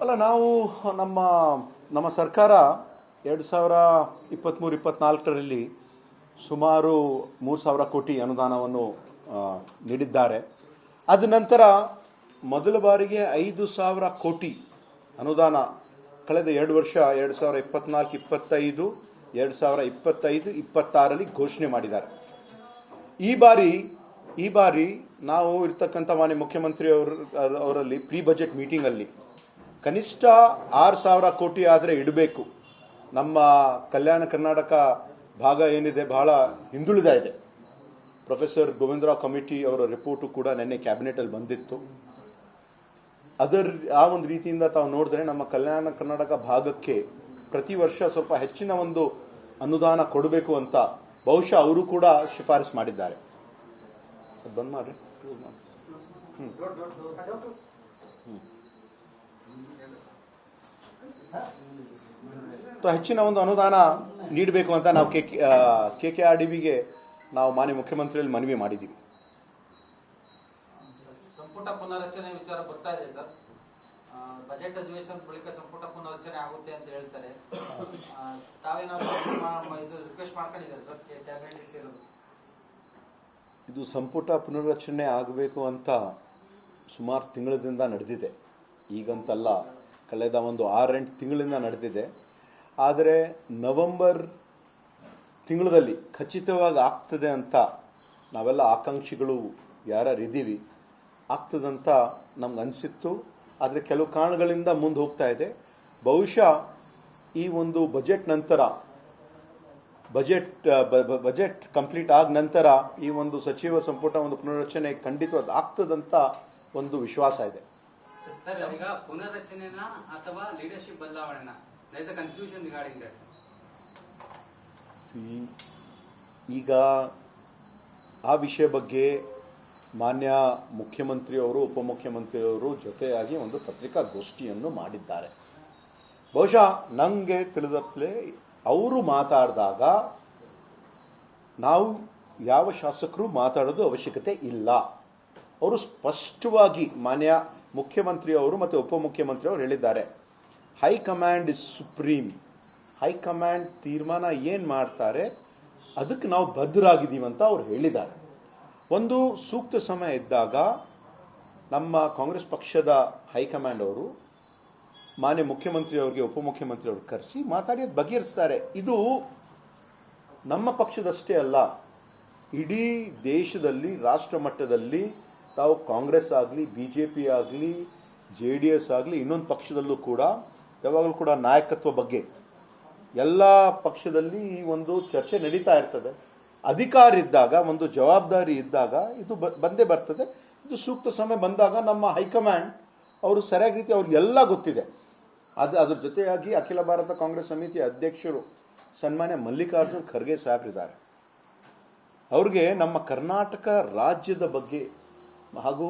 ಅಲ್ಲ, ನಾವು ನಮ್ಮ ನಮ್ಮ ಸರ್ಕಾರ 2023-24ರಲ್ಲಿ ಸುಮಾರು 3,000 ಕೋಟಿ ಅನುದಾನವನ್ನು ನೀಡಿದ್ದಾರೆ. ಅದ ನಂತರ ಮೊದಲ ಬಾರಿಗೆ 5,000 ಕೋಟಿ ಅನುದಾನ ಕಳೆದ 2 ವರ್ಷ 2024-25, 2025-26ರಲ್ಲಿ ಘೋಷಣೆ ಮಾಡಿದ್ದಾರೆ. ಈ ಬಾರಿ ನಾವು ಇರ್ತಕ್ಕಂಥ ಮಾನ್ಯ ಮುಖ್ಯಮಂತ್ರಿ ಅವರಲ್ಲಿ ಪ್ರೀ ಬಜೆಟ್ ಮೀಟಿಂಗಲ್ಲಿ ಕನಿಷ್ಠ 6,000 ಕೋಟಿ ಆದರೆ ಇಡಬೇಕು. ನಮ್ಮ ಕಲ್ಯಾಣ ಕರ್ನಾಟಕ ಭಾಗ ಏನಿದೆ ಬಹಳ ಹಿಂದುಳಿದ ಇದೆ. ಪ್ರೊಫೆಸರ್ ಗೋವಿಂದರಾವ್ ಕಮಿಟಿ ಅವರ ರಿಪೋರ್ಟು ಕೂಡ ನಿನ್ನೆ ಕ್ಯಾಬಿನೆಟಲ್ಲಿ ಬಂದಿತ್ತು. ಆ ಒಂದು ರೀತಿಯಿಂದ ತಾವು ನೋಡಿದ್ರೆ ನಮ್ಮ ಕಲ್ಯಾಣ ಕರ್ನಾಟಕ ಭಾಗಕ್ಕೆ ಪ್ರತಿ ವರ್ಷ ಸ್ವಲ್ಪ ಹೆಚ್ಚಿನ ಒಂದು ಅನುದಾನ ಕೊಡಬೇಕು ಅಂತ ಬಹುಶಃ ಅವರು ಕೂಡ ಶಿಫಾರಸು ಮಾಡಿದ್ದಾರೆ. ಬಂದ್ ಮಾಡ್ರಿ. ಹೆಚ್ಚಿನ ಒಂದು ಅನುದಾನ ನೀಡಬೇಕು ಅಂತ ನಾವು KKRDBಗೆ ನಾವು ಮಾನ್ಯ ಮುಖ್ಯಮಂತ್ರಿಯಲ್ಲಿ ಮನವಿ ಮಾಡಿದ್ದೀವಿ. ಸಂಪುಟ ಪುನರಚನೆ ವಿಚಾರ ಬರ್ತಾ ಇದೆ ಸರ್. ಬಜೆಟ್ ಅಧಿವೇಶನ ಬಳಿಕ ಸಂಪುಟ ಪುನರಚನೆ ಆಗುತ್ತೆ ಅಂತ ಹೇಳ್ತಾರೆ. ತಾವೇನಾದ್ರು ರಿಕ್ವೆಸ್ಟ್ ಮಾಡ್ಕೊಂಡಿದ್ದಾರೆ ಸರ್ ಕ್ಯಾಬಿನೆಟ್ ಸೇರೋದು? ಇದು ಸಂಪುಟ ಪುನರ್ರಚನೆ ಆಗಬೇಕು ಅಂತ ಸುಮಾರು ತಿಂಗಳಿಂದ ನಡೆದಿದೆ. ಈಗಂತಲ್ಲ, ಕಳೆದ ಒಂದು 6-8 ತಿಂಗಳಿಂದ ನಡೆದಿದೆ. ಆದರೆ ನವೆಂಬರ್ ತಿಂಗಳಲ್ಲಿ ಖಚಿತವಾಗಿ ಆಗ್ತದೆ ಅಂತ ನಾವೆಲ್ಲ ಆಕಾಂಕ್ಷಿಗಳು ಯಾರ್ಯಾರಿದ್ದೀವಿ, ಆಗ್ತದಂತ ನಮ್ಗೆ ಅನಿಸಿತ್ತು. ಆದರೆ ಕೆಲವು ಕಾರಣಗಳಿಂದ ಮುಂದೆ ಹೋಗ್ತಾ ಇದೆ. ಬಹುಶಃ ಈ ಒಂದು ಬಜೆಟ್ ನಂತರ ಬಜೆಟ್ ಕಂಪ್ಲೀಟ್ ಆದ ನಂತರ ಈ ಒಂದು ಸಚಿವ ಸಂಪುಟ ಒಂದು ಪುನರ್ರಚನೆ ಖಂಡಿತವಾಗಿ ಆಗ್ತದಂತ ಒಂದು ವಿಶ್ವಾಸ ಇದೆ. ಸರ್, ಈಗ ಪುನರ್ರಚನೆನ ಅಥವಾ leadership ಬದಲಾವಣೆನ? there is a confusion regarding that. ಈಗ ಆ ವಿಷಯ ಬಗ್ಗೆ ಮಾನ್ಯ ಮುಖ್ಯಮಂತ್ರಿಯವರು ಉಪಮುಖ್ಯಮಂತ್ರಿಯವರು ಜೊತೆಯಾಗಿ ಒಂದು ಪತ್ರಿಕಾಗೋಷ್ಠಿಯನ್ನು ಮಾಡಿದ್ದಾರೆ. ಬಹುಶಃ ನನಗೆ ತಿಳಿದಪ್ಲೆ ಅವರು ಮಾತಾಡಿದಾಗ ನಾವು ಯಾವ ಶಾಸಕರು ಮಾತಾಡೋದು ಅವಶ್ಯಕತೆ ಇಲ್ಲ. ಅವರು ಸ್ಪಷ್ಟವಾಗಿ ಮಾನ್ಯ ಮುಖ್ಯಮಂತ್ರಿಯವರು ಮತ್ತು ಉಪಮುಖ್ಯಮಂತ್ರಿಯವರು ಹೇಳಿದ್ದಾರೆ, ಹೈಕಮಾಂಡ್ ಇಸ್ ಸುಪ್ರೀಂ. ಹೈಕಮಾಂಡ್ ತೀರ್ಮಾನ ಏನು ಮಾಡ್ತಾರೆ ಅದಕ್ಕೆ ನಾವು ಬದ್ಧರಾಗಿದ್ದೀವಿ ಅಂತ ಅವ್ರು ಹೇಳಿದ್ದಾರೆ. ಒಂದು ಸೂಕ್ತ ಸಮಯ ಇದ್ದಾಗ ನಮ್ಮ ಕಾಂಗ್ರೆಸ್ ಪಕ್ಷದ ಹೈಕಮಾಂಡ್ ಅವರು ಮಾನ್ಯ ಮುಖ್ಯಮಂತ್ರಿಯವರಿಗೆ ಉಪಮುಖ್ಯಮಂತ್ರಿಯವರು ಕರೆಸಿ ಮಾತಾಡಿ ಅದು ಬಗೆಹರಿಸ್ತಾರೆ. ಇದು ನಮ್ಮ ಪಕ್ಷದಷ್ಟೇ ಅಲ್ಲ, ಇಡೀ ದೇಶದಲ್ಲಿ ರಾಷ್ಟ್ರ ಮಟ್ಟದಲ್ಲಿ ತಾವು ಕಾಂಗ್ರೆಸ್ ಆಗಲಿ, BJP ಆಗಲಿ, JDS ಆಗಲಿ, ಇನ್ನೊಂದು ಪಕ್ಷದಲ್ಲೂ ಕೂಡ ಯಾವಾಗಲೂ ಕೂಡ ನಾಯಕತ್ವ ಬಗ್ಗೆ ಎಲ್ಲ ಪಕ್ಷದಲ್ಲಿ ಈ ಒಂದು ಚರ್ಚೆ ನಡೀತಾ ಇರ್ತದೆ. ಅಧಿಕಾರ ಇದ್ದಾಗ, ಒಂದು ಜವಾಬ್ದಾರಿ ಇದ್ದಾಗ ಇದು ಬಂದೇ ಬರ್ತದೆ. ಇದು ಸೂಕ್ತ ಸಮಯ ಬಂದಾಗ ನಮ್ಮ ಹೈಕಮಾಂಡ್ ಅವರು ಸರಿಯಾದ ರೀತಿ ಅವ್ರಿಗೆಲ್ಲ ಗೊತ್ತಿದೆ. ಅದ್ರ ಜೊತೆಯಾಗಿ ಅಖಿಲ ಭಾರತ ಕಾಂಗ್ರೆಸ್ ಸಮಿತಿ ಅಧ್ಯಕ್ಷರು ಸನ್ಮಾನ್ಯ ಮಲ್ಲಿಕಾರ್ಜುನ್ ಖರ್ಗೆ ಸಾಹೇಬ್ರಿದ್ದಾರೆ. ಅವ್ರಿಗೆ ನಮ್ಮ ಕರ್ನಾಟಕ ರಾಜ್ಯದ ಬಗ್ಗೆ ಹಾಗೂ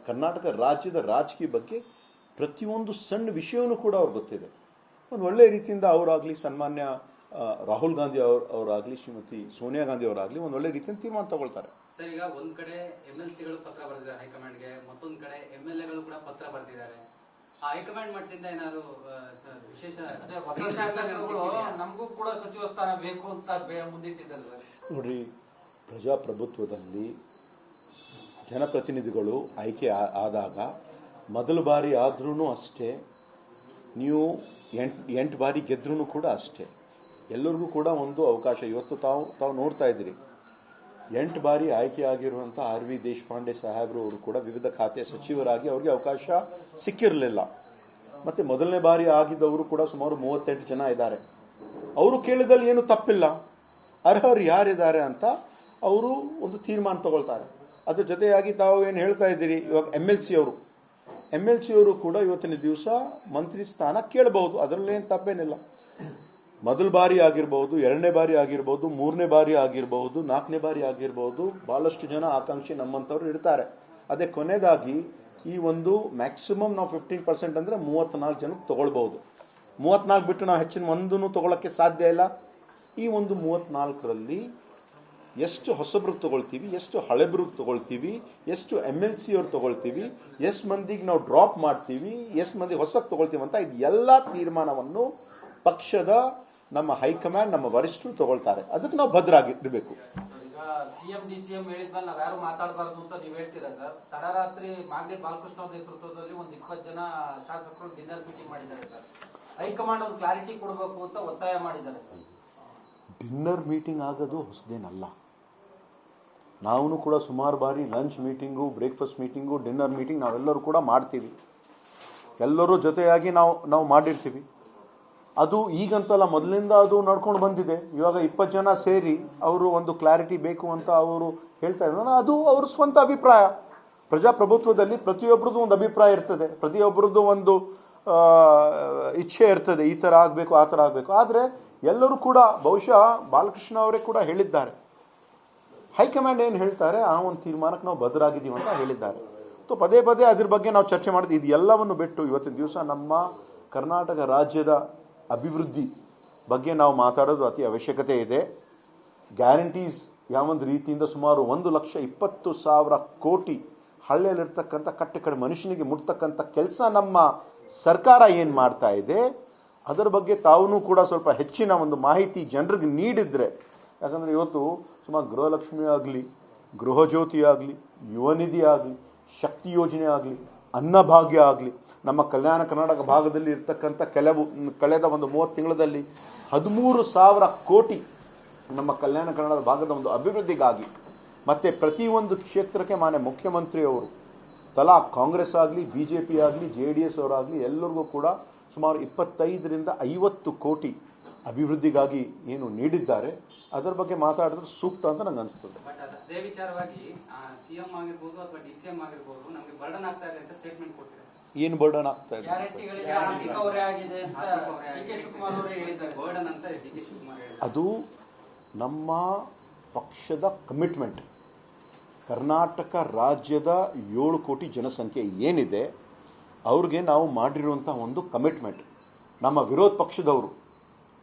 ಕರ್ನಾಟಕ ರಾಜ್ಯದ ರಾಜಕೀಯ ಬಗ್ಗೆ ಪ್ರತಿಯೊಂದು ಸಣ್ಣ ವಿಷಯವನ್ನು ಕೂಡ ಅವ್ರಿಗೆ ಗೊತ್ತಿದೆ. ಒಂದು ಒಳ್ಳೆಯ ರೀತಿಯಿಂದ ಅವರಾಗಲಿ, ಸನ್ಮಾನ್ಯ ರಾಹುಲ್ ಗಾಂಧಿ ಅವರಾಗಲಿ, ಶ್ರೀಮತಿ ಸೋನಿಯಾ ಗಾಂಧಿ ಅವರಾಗಲಿ ಒಂದು ಒಳ್ಳೆ ರೀತಿಯಿಂದ ತೀರ್ಮಾನ ತಗೊಳ್ತಾರೆ. ಸರ್, ಈಗ ಒಂದ್ ಕಡೆ MLCಗಳು ಪತ್ರ ಬರೆದಿದ್ದಾರೆ ಹೈಕಮಾಂಡ್ಗೆ, ಮತ್ತೊಂದ್ ಕಡೆ MLAಗಳು ಕೂಡ ಪತ್ರ ಬರೆದಿದ್ದಾರೆ. ಆ ಹೈಕಮಾಂಡ್ ಮಟ್ಟದಿಂದ ಏನಾದ್ರು ವಿಶೇಷ ನಮಗೂ ಕೂಡ ಸಚಿವ ಸ್ಥಾನ ಬೇಕು ಅಂತ ಮುಂದಿಟ್ಟಿದ್ದಾರೆ ಸರ್? ನೋಡ್ರಿ, ಪ್ರಜಾಪ್ರಭುತ್ವದಲ್ಲಿ ಜನಪ್ರತಿನಿಧಿಗಳು ಆಯ್ಕೆ ಆದಾಗ ಮೊದಲ ಬಾರಿ ಆದ್ರೂ ಅಷ್ಟೇ, ನೀವು 8 ಬಾರಿ ಗೆದ್ರೂ ಕೂಡ ಅಷ್ಟೇ, ಎಲ್ಲರಿಗೂ ಕೂಡ ಒಂದು ಅವಕಾಶ. ಇವತ್ತು ತಾವು ನೋಡ್ತಾ ಇದ್ದೀರಿ, 8 ಬಾರಿ ಆಯ್ಕೆ ಆಗಿರುವಂಥ RV ದೇಶಪಾಂಡೆ ಸಾಹೇಬರು ಅವರು ಕೂಡ ವಿವಿಧ ಖಾತೆ ಸಚಿವರಾಗಿ ಅವ್ರಿಗೆ ಅವಕಾಶ ಸಿಕ್ಕಿರಲಿಲ್ಲ. ಮತ್ತು ಮೊದಲನೇ ಬಾರಿ ಆಗಿದ್ದವರು ಕೂಡ ಸುಮಾರು 38 ಜನ ಇದ್ದಾರೆ. ಅವರು ಕೇಳಿದಲ್ಲಿ ಏನು ತಪ್ಪಿಲ್ಲ, ಅರ್ಹರು ಯಾರಿದ್ದಾರೆ ಅಂತ ಅವರು ಒಂದು ತೀರ್ಮಾನ ತಗೊಳ್ತಾರೆ. ಅದ್ರ ಜೊತೆಯಾಗಿ ತಾವು ಏನು ಹೇಳ್ತಾ ಇದ್ದೀರಿ, ಇವಾಗ MLC ಅವರು ಕೂಡ ಇವತ್ತಿನ ದಿವಸ ಮಂತ್ರಿ ಸ್ಥಾನ ಕೇಳಬಹುದು, ಅದರಲ್ಲೇನು ತಪ್ಪೇನಿಲ್ಲ. ಮೊದಲ ಬಾರಿ ಆಗಿರ್ಬೋದು, 2ನೇ ಬಾರಿ ಆಗಿರ್ಬೋದು, 3ನೇ ಬಾರಿ ಆಗಿರ್ಬೋದು, 4ನೇ ಬಾರಿ ಆಗಿರ್ಬೋದು, ಬಹಳಷ್ಟು ಜನ ಆಕಾಂಕ್ಷಿ ನಮ್ಮಂಥವ್ರು ಇರ್ತಾರೆ. ಅದೇ ಕೊನೆಯದಾಗಿ ಈ ಒಂದು ಮ್ಯಾಕ್ಸಿಮಮ್ ನಾವು 15% ಅಂದರೆ 34 ಜನಕ್ಕೆ ತೊಗೊಳ್ಬಹುದು. 34 ಬಿಟ್ಟು ನಾವು ಹೆಚ್ಚಿನ ಒಂದೂ ತೊಗೊಳಕ್ಕೆ ಸಾಧ್ಯ ಇಲ್ಲ. ಈ ಒಂದು 34ರಲ್ಲಿ ಎಷ್ಟು ಹೊಸಬ್ರಿಗೆ ತೊಗೊಳ್ತೀವಿ, ಎಷ್ಟು ಹಳೆಬ್ರಿಗೆ ತೊಗೊಳ್ತೀವಿ, ಎಷ್ಟು MLC ಅವ್ರು ತೊಗೊಳ್ತೀವಿ, ಎಷ್ಟು ಮಂದಿಗೆ ನಾವು ಡ್ರಾಪ್ ಮಾಡ್ತೀವಿ, ಎಷ್ಟು ಮಂದಿಗೆ ಹೊಸಕ್ಕೆ ತೊಗೊಳ್ತೀವಿ ಅಂತ ಇದು ಎಲ್ಲ ತೀರ್ಮಾನವನ್ನು ಪಕ್ಷದ ನಮ್ಮ ಹೈಕಮಾಂಡ್, ನಮ್ಮ ವರಿಷ್ಠರು ತಗೊಳ್ತಾರೆ. ಅದಕ್ಕೆ ನಾವು ಭದ್ರಾಗಿರ್ಬೇಕು. ಈಗ CM DCM ಹೇಳಿದ್ಮೇಲೆ ನಾವ್ ಯಾರು ಮಾತಾಡಬಾರ್ದು ಅಂತ ನೀವು ಹೇಳ್ತೀರಾ ಸರ್. ತಡರಾತ್ರಿ ಮಾಗಡಿ ಬಾಲಕೃಷ್ಣ ಅವ್ರ ನೇತೃತ್ವದಲ್ಲಿ ಒಂದು 20 ಜನ ಶಾಸಕರು ಡಿನ್ನರ್ ಮೀಟಿಂಗ್ ಮಾಡಿದ್ದಾರೆ ಸರ್. ಹೈಕಮಾಂಡ್ ಅವ್ರು ಕ್ಲಾರಿಟಿ ಕೊಡಬೇಕು ಅಂತ ಒತ್ತಾಯ ಮಾಡಿದ್ದಾರೆ ಸರ್. ಡಿನ್ನರ್ ಮೀಟಿಂಗ್ ಆಗೋದು ಹೊಸದೇನಲ್ಲ. ನಾವು ಕೂಡ ಸುಮಾರು ಬಾರಿ lunch meeting, breakfast meeting, dinner meeting ನಾವೆಲ್ಲರೂ ಕೂಡ ಮಾಡ್ತೀವಿ. ಎಲ್ಲರೂ ಜೊತೆಯಾಗಿ ನಾವು ಮಾಡಿರ್ತೀವಿ. ಅದು ಈಗಂತಲ್ಲ, ಮೊದಲಿಂದ ಅದು ನಡ್ಕೊಂಡು ಬಂದಿದೆ. ಇವಾಗ 20 ಜನ ಸೇರಿ ಅವರು ಒಂದು ಕ್ಲಾರಿಟಿ ಬೇಕು ಅಂತ ಅವರು ಹೇಳ್ತಾ ಇದ್ದಾರೆ. ಅದು ಅವ್ರ ಸ್ವಂತ ಅಭಿಪ್ರಾಯ. ಪ್ರಜಾಪ್ರಭುತ್ವದಲ್ಲಿ ಪ್ರತಿಯೊಬ್ಬರದ್ದು ಒಂದು ಅಭಿಪ್ರಾಯ ಇರ್ತದೆ, ಪ್ರತಿಯೊಬ್ಬರದ್ದು ಒಂದು ಇಚ್ಛೆ ಇರ್ತದೆ, ಈ ಥರ ಆಗಬೇಕು, ಆ ಥರ ಆಗಬೇಕು. ಆದರೆ ಎಲ್ಲರೂ ಕೂಡ, ಬಹುಶಃ ಬಾಲಕೃಷ್ಣ ಅವರೇ ಕೂಡ ಹೇಳಿದ್ದಾರೆ, ಹೈಕಮಾಂಡ್ ಏನು ಹೇಳ್ತಾರೆ ಆ ಒಂದು ತೀರ್ಮಾನಕ್ಕೆ ನಾವು ಬದ್ಧರಾಗಿದ್ದೀವಿ ಅಂತ ಹೇಳಿದ್ದಾರೆ. ಸೊ ಪದೇ ಪದೇ ಅದ್ರ ಬಗ್ಗೆ ನಾವು ಚರ್ಚೆ ಮಾಡಿದ್ವಿ. ಇದು ಎಲ್ಲವನ್ನು ಬಿಟ್ಟು ಇವತ್ತಿನ ದಿವಸ ನಮ್ಮ ಕರ್ನಾಟಕ ರಾಜ್ಯದ ಅಭಿವೃದ್ಧಿ ಬಗ್ಗೆ ನಾವು ಮಾತಾಡೋದು ಅತಿ ಅವಶ್ಯಕತೆ ಇದೆ. ಗ್ಯಾರಂಟೀಸ್ ಯಾವೊಂದು ರೀತಿಯಿಂದ ಸುಮಾರು 1,20,000 ಕೋಟಿ ಹಳ್ಳಿಯಲ್ಲಿರ್ತಕ್ಕಂಥ ಕಟ್ಟೆ ಮನುಷ್ಯನಿಗೆ ಮುಟ್ತಕ್ಕಂಥ ಕೆಲಸ ನಮ್ಮ ಸರ್ಕಾರ ಏನು ಮಾಡ್ತಾ ಇದೆ ಅದರ ಬಗ್ಗೆ ತಾವೂ ಕೂಡ ಸ್ವಲ್ಪ ಹೆಚ್ಚಿನ ಒಂದು ಮಾಹಿತಿ ಜನರಿಗೆ ನೀಡಿದ್ರೆ. ಯಾಕಂದರೆ ಇವತ್ತು ಸುಮಾರು ಗೃಹಲಕ್ಷ್ಮಿ ಆಗಲಿ, ಗೃಹಜ್ಯೋತಿ ಆಗಲಿ, ಯುವ ನಿಧಿ ಆಗಲಿ, ಶಕ್ತಿ ಯೋಜನೆ ಆಗಲಿ, ಅನ್ನಭಾಗ್ಯ ಆಗಲಿ, ನಮ್ಮ ಕಲ್ಯಾಣ ಕರ್ನಾಟಕ ಭಾಗದಲ್ಲಿ ಇರ್ತಕ್ಕಂಥ ಕಳೆದ ಒಂದು 30 ತಿಂಗಳಲ್ಲಿ 13,000 ಕೋಟಿ ನಮ್ಮ ಕಲ್ಯಾಣ ಕರ್ನಾಟಕ ಭಾಗದ ಒಂದು ಅಭಿವೃದ್ಧಿಗಾಗಿ, ಮತ್ತು ಪ್ರತಿಯೊಂದು ಕ್ಷೇತ್ರಕ್ಕೆ ಮಾನ್ಯ ಮುಖ್ಯಮಂತ್ರಿಯವರು ತಲಾ ಕಾಂಗ್ರೆಸ್ ಆಗಲಿ, BJP ಆಗಲಿ, JDS ಅವರಾಗಲಿ ಎಲ್ಲರಿಗೂ ಕೂಡ ಸುಮಾರು 25ರಿಂದ 50 ಕೋಟಿ ಅಭಿವೃದ್ಧಿಗಾಗಿ ಏನು ನೀಡಿದ್ದಾರೆ ಅದರ ಬಗ್ಗೆ ಮಾತಾಡಿದ್ರೆ ಸೂಕ್ತ ಅಂತ ನಂಗೆ ಅನಿಸ್ತದೆ. ಬಟ್ ಅದೇ ವಿಚಾರವಾಗಿ CM ಆಗಿರ್ಬೋದು ಅಥವಾ DCM ಆಗಿರ್ಬೋದು ನಮಗೆ ಬರ್ಡನ್ ಆಗ್ತಾ ಇದೆ ಅಂತ ಸ್ಟೇಟ್ಮೆಂಟ್ ಕೊಟ್ಟಿದ್ದಾರೆ. ಏನು ಬರ್ಡನ್ ಆಗ್ತಾ ಇದೆ? ಗ್ಯಾರಂಟಿಗಳಿಗೆ ಆರ್ಥಿಕ ಹೊರೆ ಆಗಿದೆ ಅಂತ DK ಶಿವಕುಮಾರ್ ಅವರು ಹೇಳಿದ್ದಾರೆ. ಬರ್ಡನ್ ಅಂತ DK ಶಿವಕುಮಾರ್ ಹೇಳಿದ್ದಾರೆ. ಅದು ನಮ್ಮ ಪಕ್ಷದ ಕಮಿಟ್ಮೆಂಟ್. ಕರ್ನಾಟಕ ರಾಜ್ಯದ 7 ಕೋಟಿ ಜನಸಂಖ್ಯೆ ಏನಿದೆ ಅವ್ರಿಗೆ ನಾವು ಮಾಡಿರುವಂಥ ಒಂದು ಕಮಿಟ್ಮೆಂಟ್. ನಮ್ಮ ವಿರೋಧ ಪಕ್ಷದವರು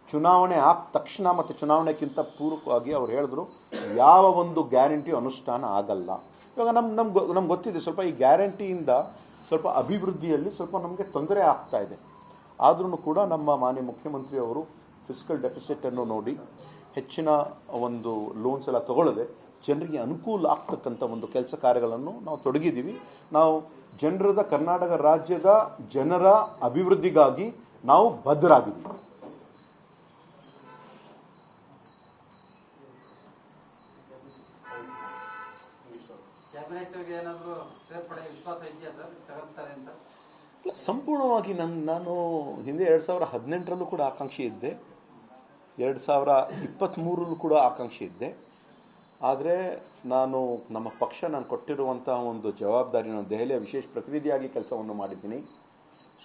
ಚುನಾವಣೆ ಆದ ತಕ್ಷಣ ಮತ್ತು ಚುನಾವಣೆಗಿಂತ ಪೂರ್ವಕವಾಗಿ ಅವ್ರು ಹೇಳಿದ್ರು ಯಾವ ಒಂದು ಗ್ಯಾರಂಟಿ ಅನುಷ್ಠಾನ ಆಗಲ್ಲ. ಇವಾಗ ನಮ್ಗೆ ಗೊತ್ತಿದೆ ಸ್ವಲ್ಪ ಈ ಗ್ಯಾರಂಟಿಯಿಂದ ಸ್ವಲ್ಪ ಅಭಿವೃದ್ಧಿಯಲ್ಲಿ ಸ್ವಲ್ಪ ನಮಗೆ ತೊಂದರೆ ಆಗ್ತಾ ಇದೆ. ಆದ್ರೂ ಕೂಡ ನಮ್ಮ ಮಾನ್ಯ ಮುಖ್ಯಮಂತ್ರಿಯವರು ಫಿಸ್ಕಲ್ ಡೆಫಿಸಿಟನ್ನು ನೋಡಿ ಹೆಚ್ಚಿನ ಒಂದು ಲೋನ್ಸ್ ಎಲ್ಲ ತಗೊಳ್ಳದೆ ಜನರಿಗೆ ಅನುಕೂಲ ಆಗ್ತಕ್ಕಂಥ ಒಂದು ಕೆಲಸ ಕಾರ್ಯಗಳನ್ನು ನಾವು ತೊಡಗಿದ್ದೀವಿ. ನಾವು ಜನರದ ಕರ್ನಾಟಕ ರಾಜ್ಯದ ಜನರ ಅಭಿವೃದ್ಧಿಗಾಗಿ ನಾವು ಬದ್ಧರಾಗಿದ್ದೀವಿ. ಸಂಪೂರ್ಣವಾಗಿ ನಾನು ಹಿಂದೆ 2018ರಲ್ಲೂ ಕೂಡ ಆಕಾಂಕ್ಷಿ ಇದ್ದೆ, 2023ರಲ್ಲೂ ಕೂಡ ಆಕಾಂಕ್ಷಿ ಇದ್ದೆ. ಆದರೆ ನಾನು ಕೊಟ್ಟಿರುವಂಥ ಒಂದು ಜವಾಬ್ದಾರಿ, ನಾನು ದೆಹಲಿಯ ವಿಶೇಷ ಪ್ರತಿನಿಧಿಯಾಗಿ ಕೆಲಸವನ್ನು ಮಾಡಿದ್ದೀನಿ.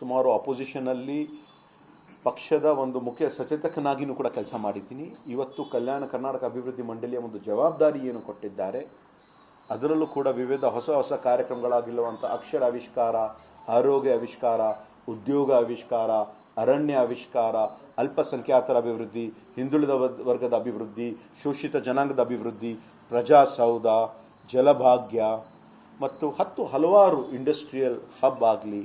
ಸುಮಾರು ಅಪೋಸಿಷನಲ್ಲಿ ಪಕ್ಷದ ಒಂದು ಮುಖ್ಯ ಸಚೇತಕನಾಗಿಯೂ ಕೂಡ ಕೆಲಸ ಮಾಡಿದ್ದೀನಿ. ಇವತ್ತು ಕಲ್ಯಾಣ ಕರ್ನಾಟಕ ಅಭಿವೃದ್ಧಿ ಮಂಡಳಿಯ ಒಂದು ಜವಾಬ್ದಾರಿ ಏನು ಕೊಟ್ಟಿದ್ದಾರೆ ಅದರಲ್ಲೂ ಕೂಡ ವಿವಿಧ ಹೊಸ ಕಾರ್ಯಕ್ರಮಗಳಾಗಿರುವಂಥ ಅಕ್ಷರ ಆವಿಷ್ಕಾರ, ಆರೋಗ್ಯ ಆವಿಷ್ಕಾರ, ಉದ್ಯೋಗ ಆವಿಷ್ಕಾರ, ಅರಣ್ಯ ಆವಿಷ್ಕಾರ, ಅಲ್ಪಸಂಖ್ಯಾತರ ಅಭಿವೃದ್ಧಿ, ಹಿಂದುಳಿದ ವರ್ಗದ ಅಭಿವೃದ್ಧಿ, ಶೋಷಿತ ಜನಾಂಗದ ಅಭಿವೃದ್ಧಿ, ಪ್ರಜಾಸೌಧ, ಜಲಭಾಗ್ಯ ಮತ್ತು ಹಲವಾರು ಇಂಡಸ್ಟ್ರಿಯಲ್ ಹಬ್ ಆಗಲಿ,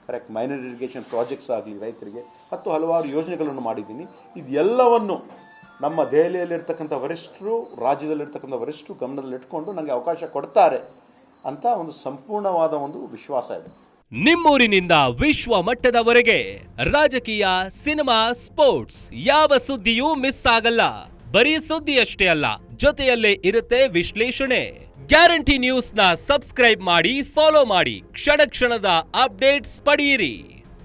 ಕರೆಕ್ಟ್ ಮೈನರ್ ಇರಿಗೇಷನ್ ಪ್ರಾಜೆಕ್ಟ್ಸ್ ಆಗಲಿ, ರೈತರಿಗೆ ಹಲವಾರು ಯೋಜನೆಗಳನ್ನು ಮಾಡಿದ್ದೀನಿ. ಇದೆಲ್ಲವನ್ನು ನಮ್ಮ ದೆಹಲಿಯಲ್ಲಿರ್ತಕ್ಕಂಥ ವರಿಷ್ಠರು, ರಾಜ್ಯದಲ್ಲಿರ್ತಕ್ಕಂಥ ವರಿಷ್ಠರು ಗಮನದಲ್ಲಿಟ್ಕೊಂಡು ನನಗೆ ಅವಕಾಶ ಕೊಡ್ತಾರೆ ಅಂತ ಒಂದು ಸಂಪೂರ್ಣವಾದ ಒಂದು ವಿಶ್ವಾಸ ಇದೆ. ನಿಮ್ಮೂರಿನಿಂದ ವಿಶ್ವ ಮಟ್ಟದವರೆಗೆ ರಾಜಕೀಯ, ಸಿನಿಮಾ, ಸ್ಪೋರ್ಟ್ಸ್ ಯಾವ ಸುದ್ದಿಯೂ ಮಿಸ್ ಆಗಲ್ಲ. ಬರೀ ಸುದ್ದಿಯಷ್ಟೇ ಅಲ್ಲ, ಜೊತೆಯಲ್ಲೇ ಇರುತ್ತೆ ವಿಶ್ಲೇಷಣೆ. ಗ್ಯಾರಂಟಿ ನ್ಯೂಸ್ನ ಸಬ್ಸ್ಕ್ರೈಬ್ ಮಾಡಿ, ಫಾಲೋ ಮಾಡಿ, ಕ್ಷಣ ಕ್ಷಣದ ಅಪ್ಡೇಟ್ಸ್ ಪಡೆಯಿರಿ.